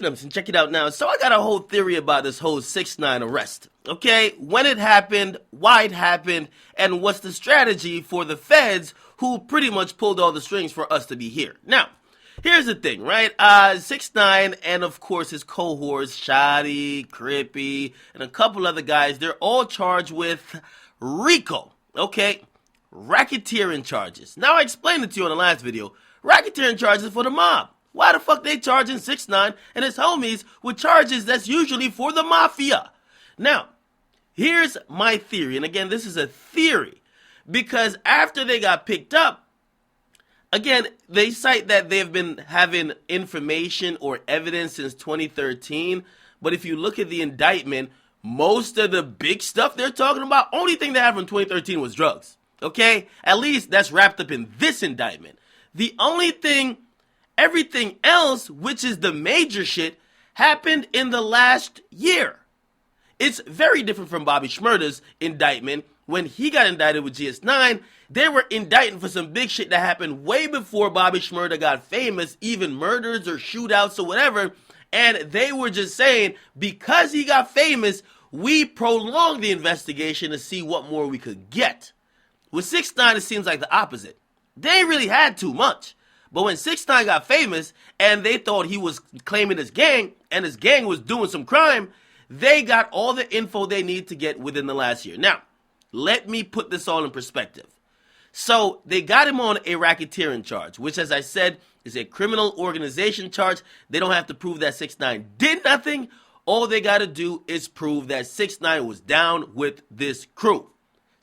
Listen, check it out now. So I got a whole theory about this whole 6ix9ine arrest. Okay, when it happened, why it happened, and what's the strategy for the feds who pretty much pulled all the strings for us to be here. Now, here's the thing, right? 6ix9ine and of course his cohorts, Shotty, Crippy, and a couple other guys, they're all charged with RICO. Okay, racketeering charges. Now I explained it to you in the last video. Racketeering charges for the mob. Why the fuck they charging 6ix9ine and his homies with charges that's usually for the mafia? Now, here's my theory, and again, this is a theory, because after they got picked up, again, they cite that they've been having information or evidence since 2013, but if you look at the indictment, most of the big stuff they're talking about, only thing they had from 2013 was drugs, okay? At least that's wrapped up in this indictment. The only thing, everything else, which is the major shit, happened in the last year. It's very different from Bobby Shmurda's indictment. When he got indicted with GS9, they were indicting for some big shit that happened way before Bobby Shmurda got famous, even murders or shootouts or whatever, and they were just saying, because he got famous, we prolonged the investigation to see what more we could get. With 6ix9ine, it seems like the opposite. They ain't really had too much. But when 6ix9ine got famous and they thought he was claiming his gang and his gang was doing some crime, they got all the info they need to get within the last year. Now, let me put this all in perspective. So they got him on a racketeering charge, which, as I said, is a criminal organization charge. They don't have to prove that 6ix9ine did nothing. All they got to do is prove that 6ix9ine was down with this crew.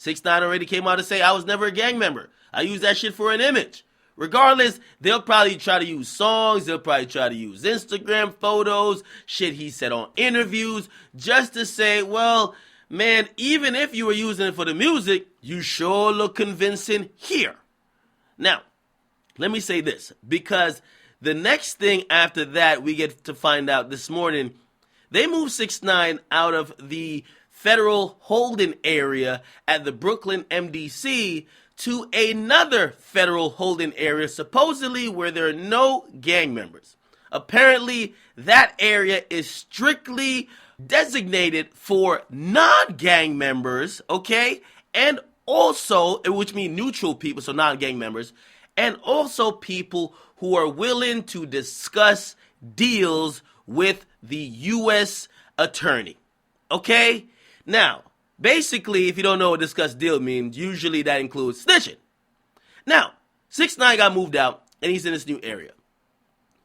6ix9ine already came out to say, I was never a gang member. I use that shit for an image. Regardless, they'll probably try to use songs, they'll probably try to use Instagram photos, shit he said on interviews, just to say, well, man, even if you were using it for the music, you sure look convincing here. Now, let me say this, because the next thing after that we get to find out this morning, they moved 6ix9ine out of the federal holding area at the Brooklyn MDC to another federal holding area, supposedly where there are no gang members. Apparently, that area is strictly designated for non-gang members, okay? And also, which means neutral people, so non-gang members, and also people who are willing to discuss deals with the U.S. attorney, okay? Now, basically, if you don't know what discuss deal means, usually that includes snitching. Now, 6ix9ine got moved out, and he's in this new area.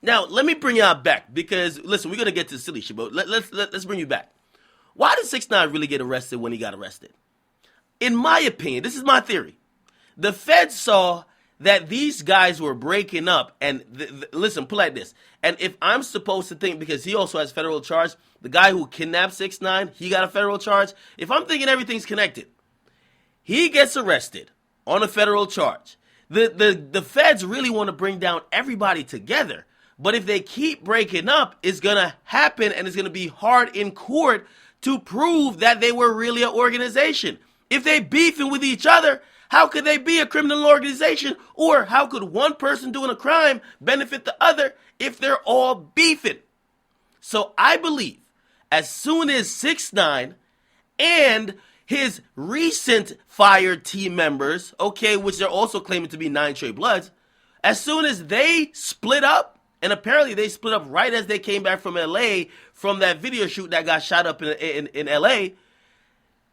Now, let me bring y'all back, because, listen, we're going to get to the silly shit, but let's bring you back. Why did 6ix9ine really get arrested when he got arrested? In my opinion, this is my theory. The feds saw that these guys were breaking up, and listen, put it like this. And if I'm supposed to think, because he also has federal charge, the guy who kidnapped 6ix9ine, he got a federal charge. If I'm thinking everything's connected, he gets arrested on a federal charge. The feds really want to bring down everybody together. But if they keep breaking up, it's going to happen, and it's going to be hard in court to prove that they were really an organization. If they beefing with each other, how could they be a criminal organization? Or how could one person doing a crime benefit the other if they're all beefing? So I believe as soon as 6ix9ine and his recent fired team members, okay, which they're also claiming to be 9 Trey Bloods, as soon as they split up, and apparently they split up right as they came back from LA from that video shoot that got shot up in LA,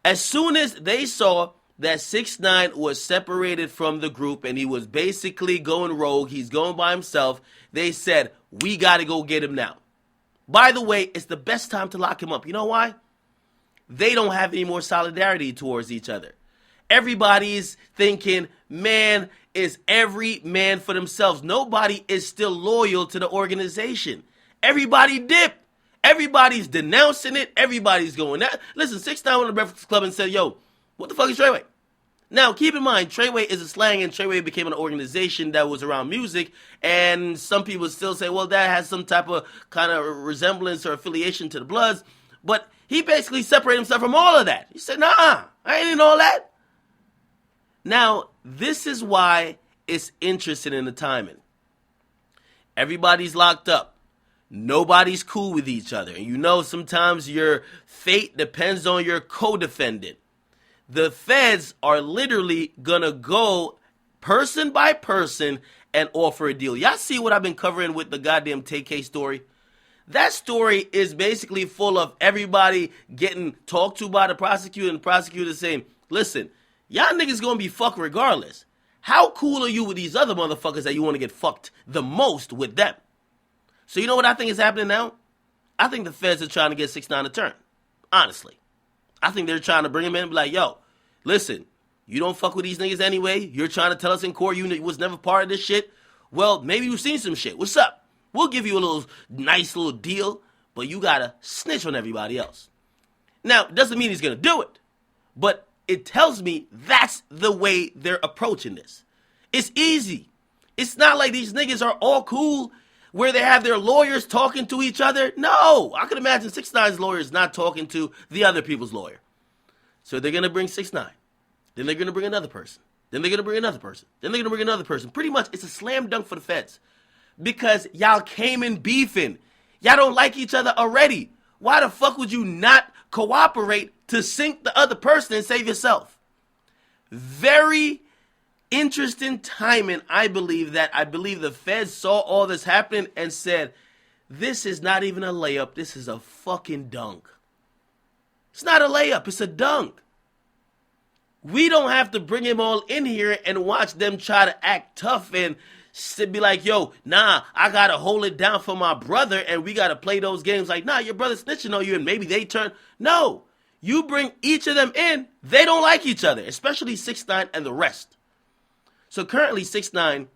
as soon as they saw that 6ix9ine was separated from the group and he was basically going rogue, he's going by himself, they said, we got to go get him now. By the way, it's the best time to lock him up. You know why? They don't have any more solidarity towards each other. Everybody's thinking, man, is every man for themselves. Nobody is still loyal to the organization. Everybody dipped. Everybody's denouncing it. Everybody's going that. Listen, 6ix9ine went to the Breakfast Club and said, yo, what the fuck is Treyway? Now, keep in mind, Treyway is a slang, and Treyway became an organization that was around music, and some people still say, well, that has some type of kind of resemblance or affiliation to the Bloods, but he basically separated himself from all of that. He said, nah, I ain't in all that. Now, this is why it's interesting in the timing. Everybody's locked up. Nobody's cool with each other. And you know sometimes your fate depends on your co-defendant. The feds are literally going to go person by person and offer a deal. Y'all see what I've been covering with the goddamn TK story? That story is basically full of everybody getting talked to by the prosecutor and the prosecutor saying, listen, y'all niggas going to be fucked regardless. How cool are you with these other motherfuckers that you want to get fucked the most with them? So you know what I think is happening now? I think the feds are trying to get 6ix9ine to turn. Honestly. I think they're trying to bring him in and be like, yo, listen, you don't fuck with these niggas anyway. You're trying to tell us in court you was never part of this shit. Well, maybe you've seen some shit. What's up? We'll give you a little nice little deal, but you gotta snitch on everybody else. Now, it doesn't mean he's gonna do it, but it tells me that's the way they're approaching this. It's easy. It's not like these niggas are all cool where they have their lawyers talking to each other. No, I can imagine 6ix9ine's lawyers not talking to the other people's lawyer. So they're going to bring 6ix9ine. Then they're going to bring another person. Then they're going to bring another person. Then they're going to bring another person. Pretty much, it's a slam dunk for the feds. Because y'all came in beefing. Y'all don't like each other already. Why the fuck would you not cooperate to sink the other person and save yourself? Very interesting timing, I believe the feds saw all this happening and said, this is not even a layup, this is a fucking dunk. It's not a layup, it's a dunk. We don't have to bring him all in here and watch them try to act tough and be like, yo, nah, I gotta hold it down for my brother and we gotta play those games like, nah, your brother's snitching on you and maybe they turn. No, you bring each of them in, they don't like each other, especially 6ix9ine and the rest. So currently 6ix9ine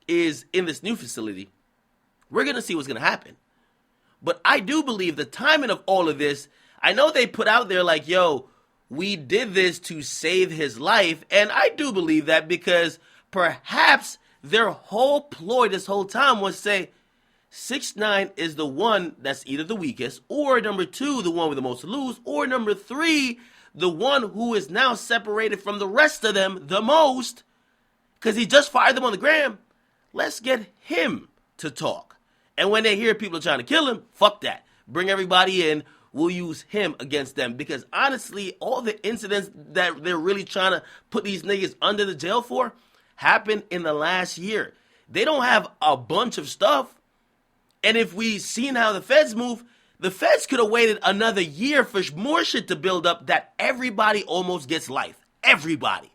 is in this new facility. We're going to see what's going to happen. But I do believe the timing of all of this, I know they put out there like, yo, we did this to save his life. And I do believe that because perhaps their whole ploy this whole time was say 6ix9ine is the one that's either the weakest or number 2, the one with the most to lose, or number 3, the one who is now separated from the rest of them the most. Because he just fired them on the gram. Let's get him to talk. And when they hear people are trying to kill him, fuck that. Bring everybody in. We'll use him against them. Because honestly, all the incidents that they're really trying to put these niggas under the jail for happened in the last year. They don't have a bunch of stuff. And if we seen how the feds move, the feds could have waited another year for more shit to build up that everybody almost gets life. Everybody.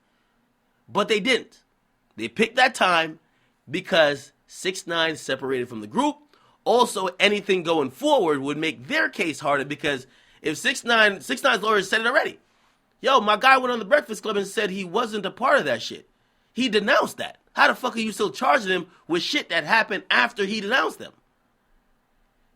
But they didn't. They picked that time because 6ix9ine separated from the group. Also, anything going forward would make their case harder because if 6ix9ine's lawyers said it already. Yo, my guy went on the Breakfast Club and said he wasn't a part of that shit. He denounced that. How the fuck are you still charging him with shit that happened after he denounced them?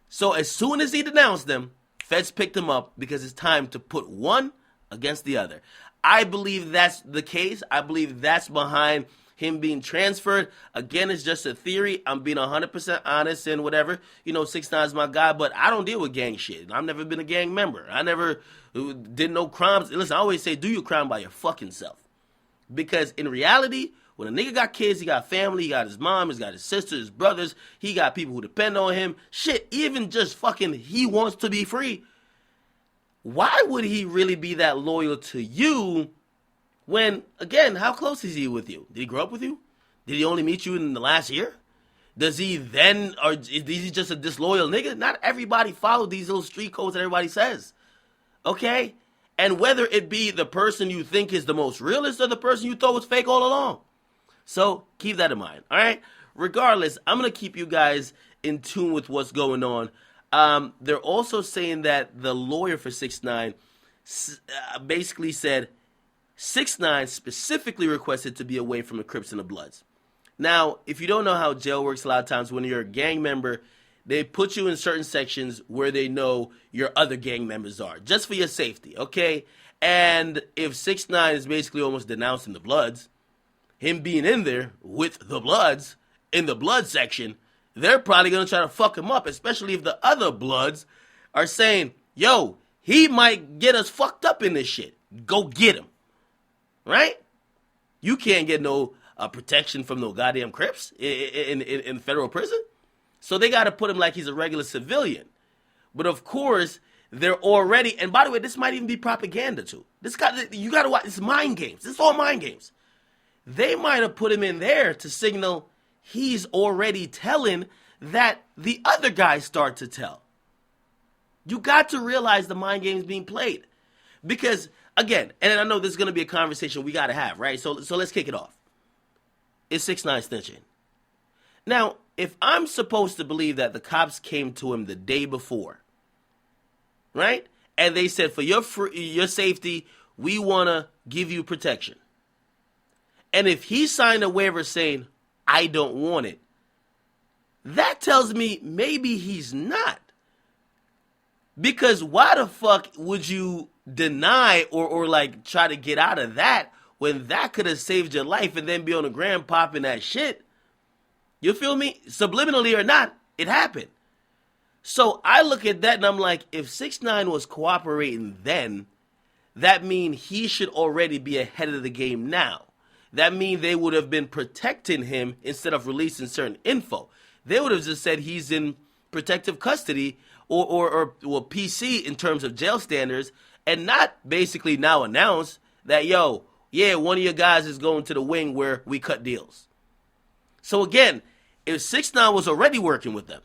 So as soon as he denounced them, feds picked him up because it's time to put one against the other. I believe that's the case. I believe that's behind him being transferred. Again, it's just a theory. I'm being 100% honest and whatever. You know, 6ix9ine's my guy, but I don't deal with gang shit. I've never been a gang member. I never did no crimes. Listen, I always say, do your crime by your fucking self. Because in reality, when a nigga got kids, he got family, he got his mom, he's got his sisters, his brothers, he got people who depend on him. Shit, even just fucking he wants to be free. Why would he really be that loyal to you when, again, how close is he with you? Did he grow up with you? Did he only meet you in the last year? Does he then, or is he just a disloyal nigga? Not everybody followed these little street codes that everybody says. Okay? And whether it be the person you think is the most realist or the person you thought was fake all along. So, keep that in mind, all right? Regardless, I'm going to keep you guys in tune with what's going on. They're also saying that the lawyer for 6ix9ine basically said 6ix9ine specifically requested to be away from the Crips and the Bloods. Now, if you don't know how jail works, a lot of times when you're a gang member, they put you in certain sections where they know your other gang members are, just for your safety, okay? And if 6ix9ine is basically almost denouncing the Bloods, him being in there with the Bloods, in the Blood section, they're probably going to try to fuck him up, especially if the other Bloods are saying, yo, he might get us fucked up in this shit. Go get him. Right? You can't get no protection from no goddamn Crips in federal prison. So they got to put him like he's a regular civilian. But of course, they're already, and by the way, this might even be propaganda too. You got to watch, it's mind games. It's all mind games. They might have put him in there to signal he's already telling that the other guys start to tell. You got to realize the mind games being played. Because, again, and I know this is going to be a conversation we got to have, right? So let's kick it off. Is 6ix9ine snitching? Now, if I'm supposed to believe that the cops came to him the day before, right? And they said, for your safety, we want to give you protection. And if he signed a waiver saying, I don't want it, that tells me maybe he's not. Because why the fuck would you deny or like try to get out of that when that could have saved your life and then be on the gram popping that shit? You feel me? Subliminally or not, it happened. So I look at that and I'm like, if 6ix9ine was cooperating then, that means he should already be ahead of the game now. That means they would have been protecting him instead of releasing certain info. They would have just said he's in protective custody or PC in terms of jail standards, and not basically now announce that, yo, yeah, one of your guys is going to the wing where we cut deals. So again, if 6ix9ine was already working with them,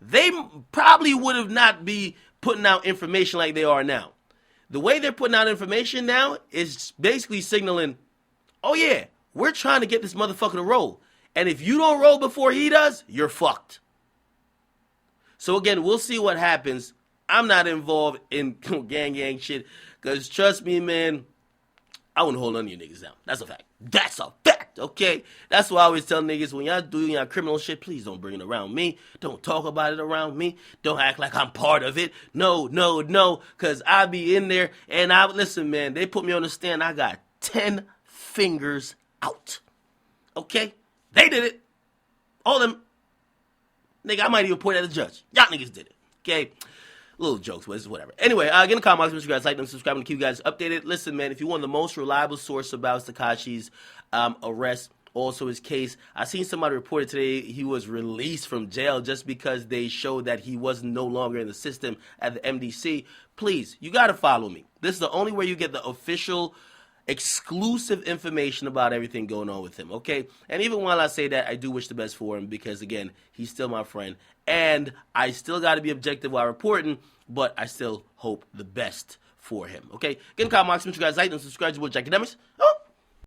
they probably would have not be putting out information like they are now. The way they're putting out information now is basically signaling, oh yeah, we're trying to get this motherfucker to roll. And if you don't roll before he does, you're fucked. So again, we'll see what happens. I'm not involved in gang shit. Because trust me, man, I wouldn't hold none of you niggas down. That's a fact. That's a fact, okay? That's why I always tell niggas, when y'all do y'all criminal shit, please don't bring it around me. Don't talk about it around me. Don't act like I'm part of it. No. Because I be in there, and listen, man, they put me on the stand. I got 10 fingers out. Okay? They did it. All them. Nigga, I might even point at the judge. Y'all niggas did it. Okay? Little jokes, but it's whatever. Anyway, get in the comments, make sure you guys like them, subscribe, and keep you guys updated. Listen, man, if you want the most reliable source about Tekashi's arrest, also his case, I seen somebody reported today he was released from jail just because they showed that he was no longer in the system at the MDC. Please, you got to follow me. This is the only way you get the official exclusive information about everything going on with him, okay? And even while I say that, I do wish the best for him because, again, he's still my friend. And I still got to be objective while reporting, but I still hope the best for him, okay? Get in the comments, make sure you guys like and subscribe to Akademiks.